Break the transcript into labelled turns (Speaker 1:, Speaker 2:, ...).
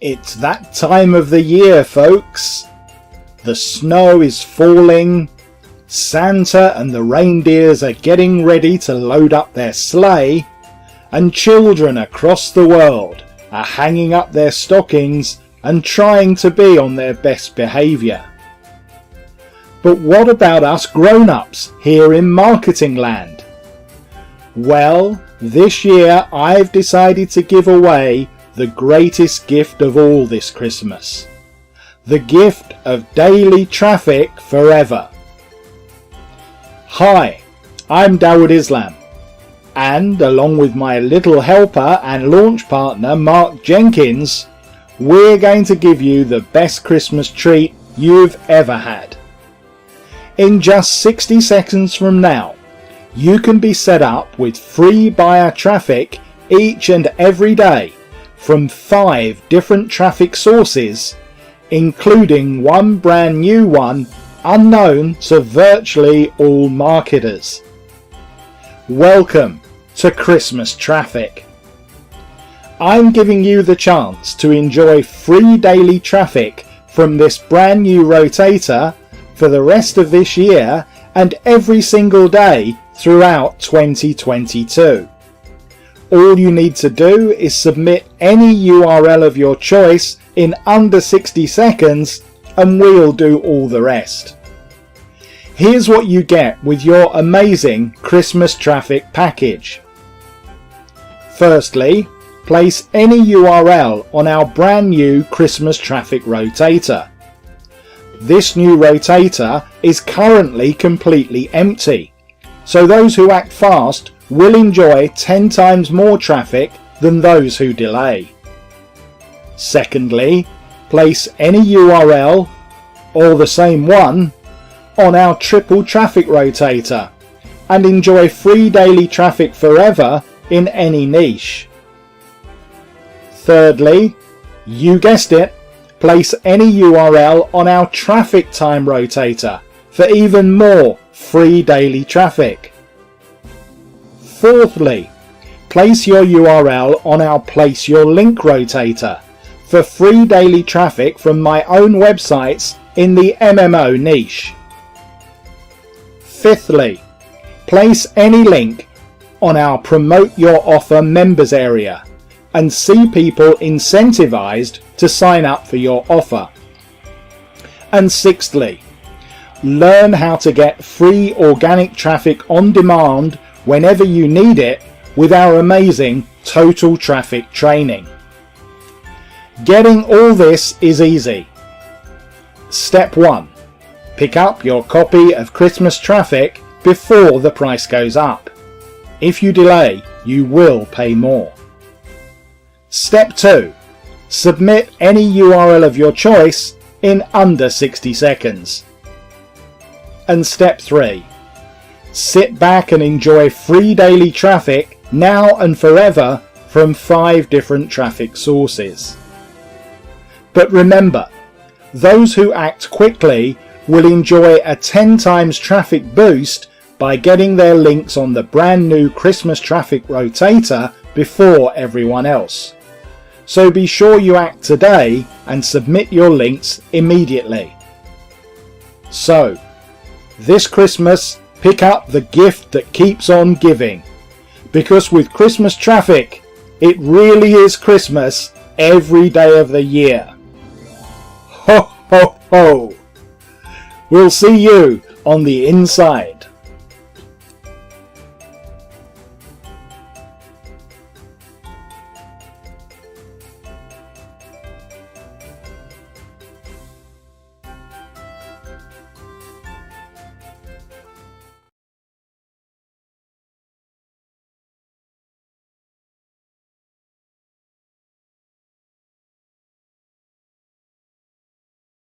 Speaker 1: It's that time of the year, folks. The snow is falling, Santa and the reindeers are getting ready to load up their sleigh, and children across the world are hanging up their stockings and trying to be on their best behaviour. But what about us grown-ups here in marketing land? Well, this year I've decided to give away the greatest gift of all this Christmas. The gift of daily traffic forever. Hi, I'm Dawud Islam, and along with my little helper and launch partner Mark Jenkins, we're going to give you the best Christmas treat you've ever had. In just 60 seconds from now, you can be set up with free buyer traffic each and every day from 5 different traffic sources, including one brand new one unknown to virtually all marketers. Welcome to Christmas Traffic. I'm giving you the chance to enjoy free daily traffic from this brand new rotator for the rest of this year and every single day throughout 2022. All you need to do is submit any URL of your choice in under 60 seconds and we'll do all the rest. Here's what you get with your amazing Christmas traffic package. Firstly, place any URL on our brand new Christmas traffic rotator. This new rotator is currently completely empty, so those who act fast will enjoy 10 times more traffic than those who delay. Secondly, place any URL, or the same one, on our triple traffic rotator and enjoy free daily traffic forever in any niche. Thirdly, you guessed it, place any URL on our traffic time rotator for even more free daily traffic. Fourthly, place your URL on our Place Your Link rotator for free daily traffic from my own websites in the MMO niche. Fifthly, place any link on our Promote Your Offer members area and see people incentivized to sign up for your offer. And sixthly, learn how to get free organic traffic on demand whenever you need it with our amazing Total Traffic training. Getting all this is easy. Step 1. Pick up your copy of Christmas Traffic before the price goes up. If you delay, you will pay more. Step 2. Submit any URL of your choice in under 60 seconds. And step 3. Sit back and enjoy free daily traffic now and forever from 5 different traffic sources. But remember, those who act quickly will enjoy a 10 times traffic boost by getting their links on the brand new Christmas Traffic rotator before everyone else. So be sure you act today and submit your links immediately. So, this Christmas, pick up the gift that keeps on giving, because with Christmas Traffic, it really is Christmas every day of the year. Ho ho ho! We'll see you on the inside.